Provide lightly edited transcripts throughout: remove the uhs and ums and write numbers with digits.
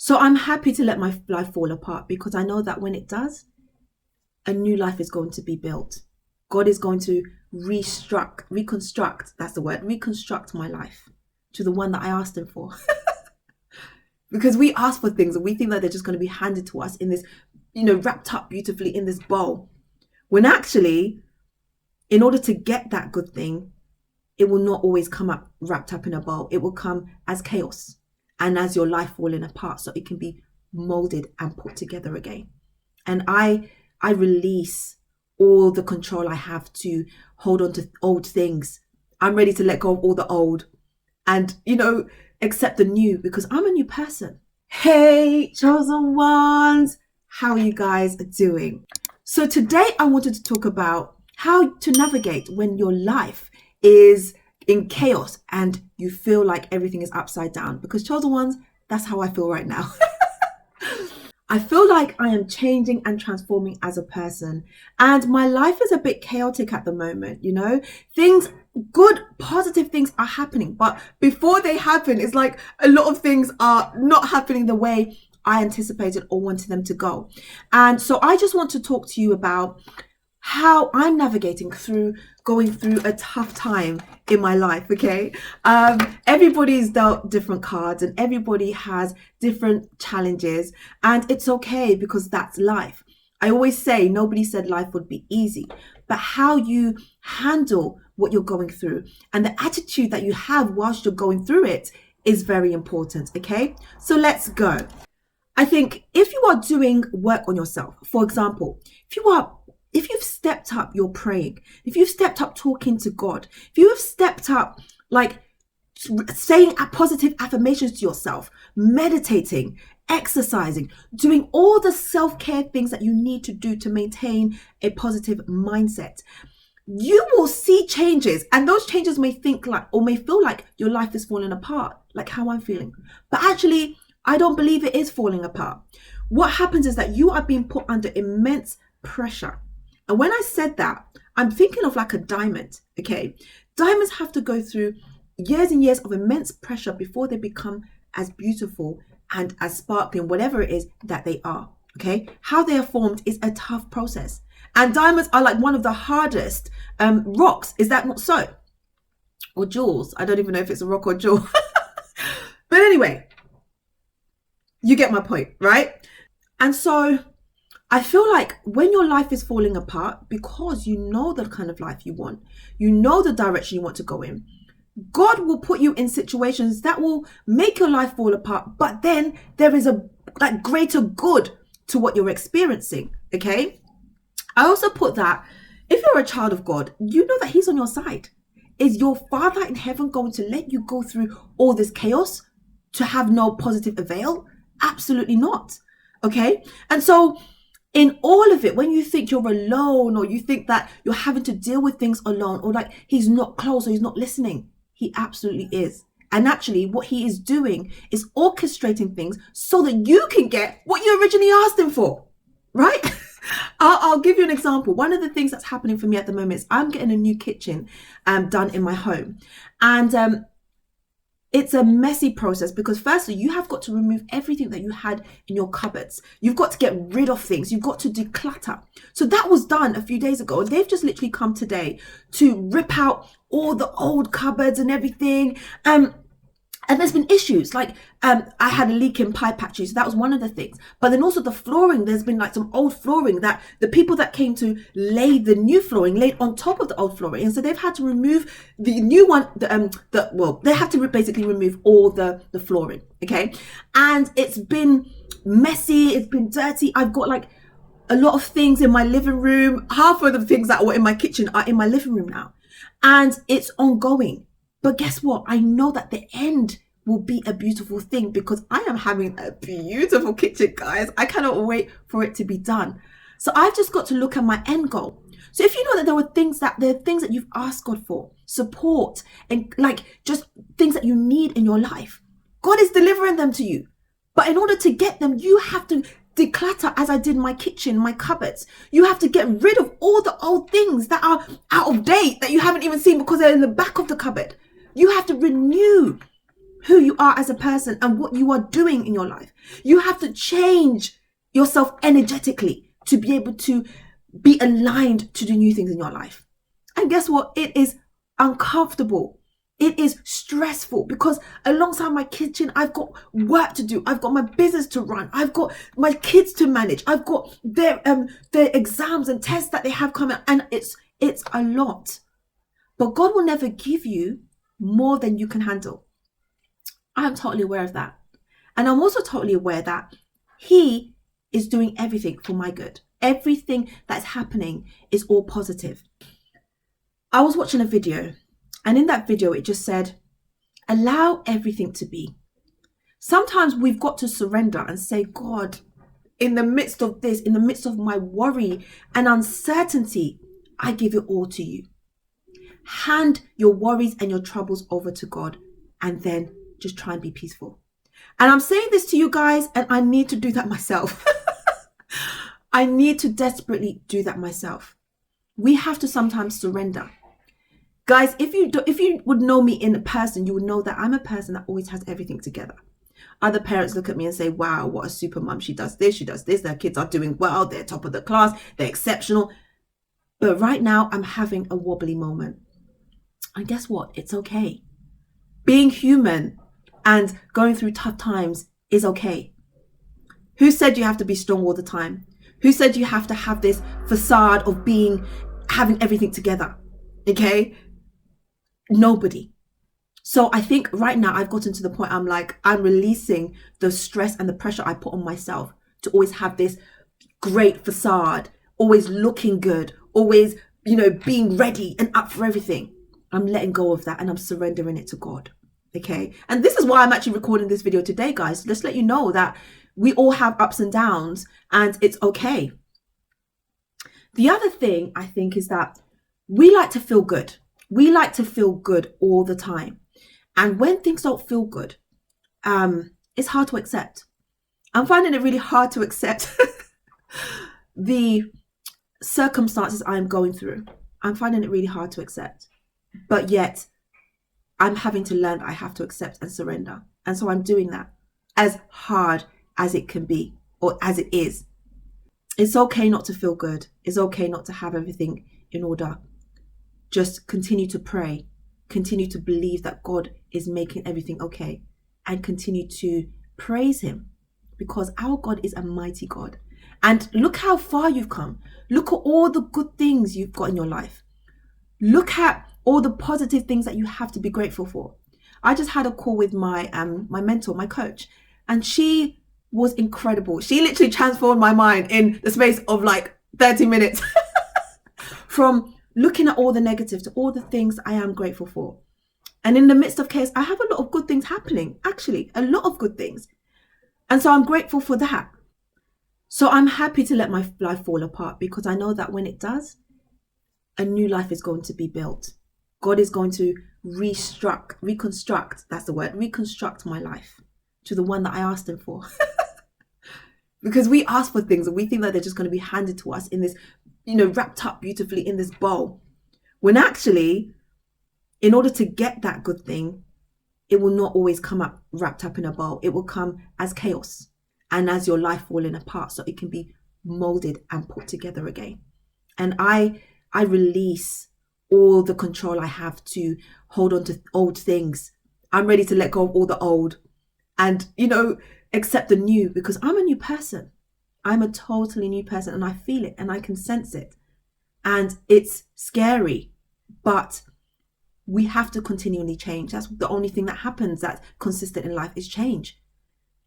So I'm happy to let my life fall apart because I know that when it does, a new life is going to be built. God is going to reconstruct, that's the word, reconstruct my life to the one that I asked him for. Because we ask for things and we think that they're just going to be handed to us in this, wrapped up beautifully in this bowl. When actually, in order to get that good thing, it will not always come up wrapped up in a bowl. It will come as chaos and as your life falling apart so it can be molded and put together again. And I release all the control I have to hold on to old things. I'm ready to let go of all the old and, accept the new because I'm a new person. Hey, chosen ones, how are you guys doing? So today I wanted to talk about how to navigate when your life is in chaos and you feel like everything is upside down, because chosen ones, that's how I feel right now. I feel like I am changing and transforming as a person, and my life is a bit chaotic at the moment. Things, good, positive things are happening, but before they happen, it's like a lot of things are not happening the way I anticipated or wanted them to go. And so I just want to talk to you about how I'm navigating through going through a tough time in my life. Okay. Everybody's dealt different cards and everybody has different challenges, and it's okay because that's life. I always say nobody said life would be easy, but how you handle what you're going through and the attitude that you have whilst you're going through it is very important. Okay. So let's go. I think if you are doing work on yourself, for example, if you've stepped up your praying, if you've stepped up talking to God, if you have stepped up like saying positive affirmations to yourself, meditating, exercising, doing all the self-care things that you need to do to maintain a positive mindset, you will see changes, and those changes may feel like your life is falling apart, like how I'm feeling. But actually, I don't believe it is falling apart. What happens is that you are being put under immense pressure. And when I said that, I'm thinking of like a diamond, okay? Diamonds have to go through years and years of immense pressure before they become as beautiful and as sparkling, whatever it is that they are, okay? How they are formed is a tough process. And diamonds are like one of the hardest rocks. Is that not so? Or jewels. I don't even know if it's a rock or jewel. But anyway, you get my point, right? And so I feel like when your life is falling apart, because you know the kind of life you want, you know the direction you want to go in, God will put you in situations that will make your life fall apart, but then there is a greater good to what you're experiencing, okay? I also put that if you're a child of God, you know that he's on your side. Is your Father in heaven going to let you go through all this chaos to have no positive avail? Absolutely not, okay? And so in all of it, when you think you're alone or you think that you're having to deal with things alone or like he's not close or he's not listening, he absolutely is. And actually what he is doing is orchestrating things so that you can get what you originally asked him for, right? I'll give you an example. One of the things that's happening for me at the moment is I'm getting a new kitchen done in my home. And it's a messy process because firstly, you have got to remove everything that you had in your cupboards. You've got to get rid of things. You've got to declutter. So that was done a few days ago. And they've just literally come today to rip out all the old cupboards and everything. And there's been issues like I had a leak in pipe actually, so that was one of the things. But then also the flooring, there's been like some old flooring that the people that came to lay the new flooring laid on top of the old flooring, and so they've had to remove the new one. They have to basically remove all the flooring, okay? And it's been messy, it's been dirty. I've got like a lot of things in my living room. Half of the things that were in my kitchen are in my living room now, and it's ongoing. But guess what? I know that the end will be a beautiful thing because I am having a beautiful kitchen, guys. I cannot wait for it to be done. So I've just got to look at my end goal. So if you know that there are things that you've asked God for, support, and like just things that you need in your life, God is delivering them to you. But in order to get them, you have to declutter, as I did my kitchen, my cupboards. You have to get rid of all the old things that are out of date that you haven't even seen because they're in the back of the cupboard. You have to renew who you are as a person and what you are doing in your life. You have to change yourself energetically to be able to be aligned to the new things in your life. And guess what? It is uncomfortable. It is stressful because alongside my kitchen, I've got work to do. I've got my business to run. I've got my kids to manage. I've got their exams and tests that they have coming, and it's a lot. But God will never give you more than you can handle. I am totally aware of that. And I'm also totally aware that He is doing everything for my good. Everything that's happening is all positive. I was watching a video, and in that video, it just said, allow everything to be. Sometimes we've got to surrender and say, God, in the midst of this, in the midst of my worry and uncertainty, I give it all to you. Hand your worries and your troubles over to God, and then just try and be peaceful. And I'm saying this to you guys, and I need to do that myself. I need to desperately do that myself. We have to sometimes surrender. Guys, if you would know me in person, you would know that I'm a person that always has everything together. Other parents look at me and say, wow, what a super mum. She does this, their kids are doing well, they're top of the class, they're exceptional. But right now, I'm having a wobbly moment. And guess what? It's okay. Being human and going through tough times is okay. Who said you have to be strong all the time? Who said you have to have this facade of having everything together? Okay? Nobody. So I think right now I've gotten to the point I'm releasing the stress and the pressure I put on myself to always have this great facade, always looking good, always, being ready and up for everything. I'm letting go of that and I'm surrendering it to God. Okay. And this is why I'm actually recording this video today, guys. Let's let you know that we all have ups and downs and it's okay. The other thing I think is that we like to feel good. We like to feel good all the time. And when things don't feel good, it's hard to accept. I'm finding it really hard to accept the circumstances I'm going through. I'm finding it really hard to accept. But yet, I'm having to learn that I have to accept and surrender. And so I'm doing that as hard as it can be, or as it is. It's okay not to feel good. It's okay not to have everything in order. Just continue to pray. Continue to believe that God is making everything okay. And continue to praise Him. Because our God is a mighty God. And look how far you've come. Look at all the good things you've got in your life. Look at all the positive things that you have to be grateful for. I just had a call with my mentor, my coach, and she was incredible. She literally transformed my mind in the space of 30 minutes from looking at all the negative to all the things I am grateful for. And in the midst of chaos, I have a lot of good things happening, actually, a lot of good things. And so I'm grateful for that. So I'm happy to let my life fall apart because I know that when it does, a new life is going to be built. God is going to reconstruct, that's the word, reconstruct my life to the one that I asked Him for. Because we ask for things and we think that they're just going to be handed to us in this, wrapped up beautifully in this bowl. When actually, in order to get that good thing, it will not always come up wrapped up in a bowl. It will come as chaos and as your life falling apart so it can be molded and put together again. And I release all the control I have to hold on to old things. I'm ready to let go of all the old and, accept the new because I'm a new person. I'm a totally new person and I feel it and I can sense it. And it's scary, but we have to continually change. That's the only thing that happens that's consistent in life is change.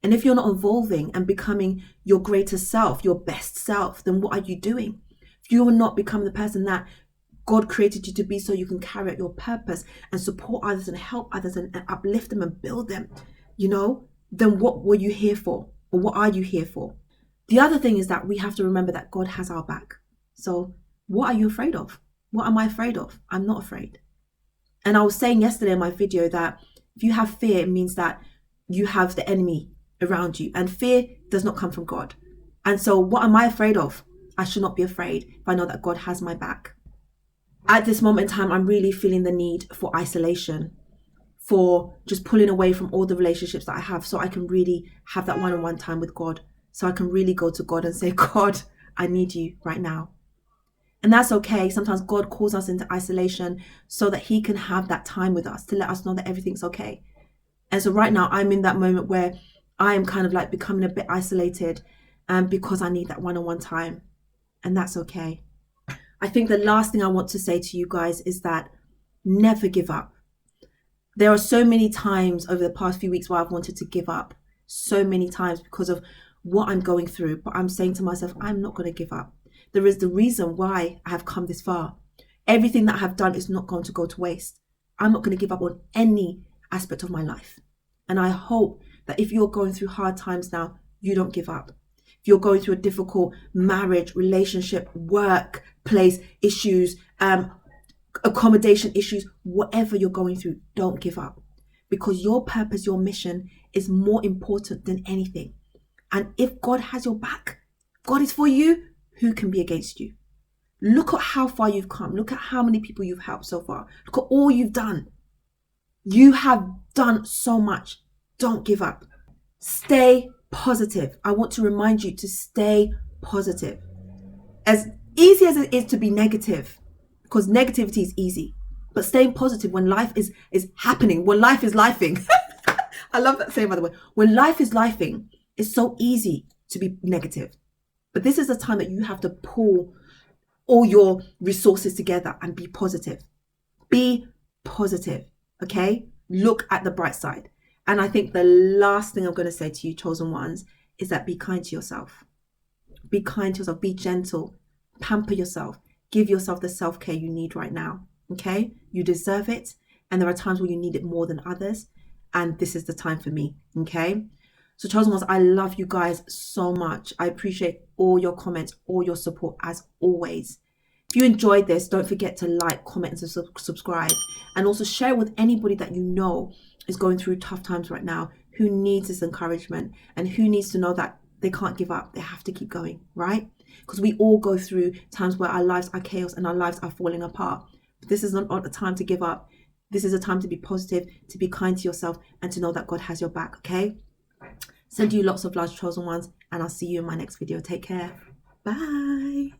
And if you're not evolving and becoming your greater self, your best self, then what are you doing? If you are not becoming the person that God created you to be so you can carry out your purpose and support others and help others and uplift them and build them, then what were you here for? Or what are you here for? The other thing is that we have to remember that God has our back. So what are you afraid of? What am I afraid of? I'm not afraid. And I was saying yesterday in my video that if you have fear, it means that you have the enemy around you. And fear does not come from God. And so what am I afraid of? I should not be afraid if I know that God has my back. At this moment in time, I'm really feeling the need for isolation, for just pulling away from all the relationships that I have so I can really have that one-on-one time with God. So I can really go to God and say, God, I need you right now. And that's okay. Sometimes God calls us into isolation so that he can have that time with us to let us know that everything's okay. And so right now I'm in that moment where I am kind of like becoming a bit isolated because I need that one-on-one time. And that's okay. I think the last thing I want to say to you guys is that never give up. There are so many times over the past few weeks where I've wanted to give up, so many times because of what I'm going through. But I'm saying to myself, I'm not going to give up. There is the reason why I have come this far. Everything that I have done is not going to go to waste. I'm not going to give up on any aspect of my life. And I hope that if you're going through hard times now, you don't give up. If you're going through a difficult marriage, relationship, workplace issues, accommodation issues, whatever you're going through, don't give up. Because your purpose, your mission is more important than anything. And if God has your back, God is for you, who can be against you? Look at how far you've come. Look at how many people you've helped so far. Look at all you've done. You have done so much. Don't give up. Stay positive. I want to remind you to stay positive. As easy as it is to be negative, because negativity is easy, but staying positive when life is happening, when life is lifing. I love that saying, by the way. When life is lifing, it's so easy to be negative. But this is a time that you have to pull all your resources together and be positive. Be positive, okay? Look at the bright side. And I think the last thing I'm going to say to you, chosen ones, is that be kind to yourself. Be kind to yourself. Be gentle. Pamper yourself. Give yourself the self-care you need right now, okay? You deserve it. And there are times where you need it more than others. And this is the time for me, okay? So chosen ones, I love you guys so much. I appreciate all your comments, all your support as always. If you enjoyed this, don't forget to like, comment, and subscribe. And also share with anybody that you know is going through tough times right now, who needs this encouragement and who needs to know that they can't give up. They have to keep going, right? Because we all go through times where our lives are chaos and our lives are falling apart. But this is not a time to give up. This is a time to be positive, to be kind to yourself, and to know that God has your back, okay? Send you lots of love, chosen ones, and I'll see you in my next video. Take care. Bye.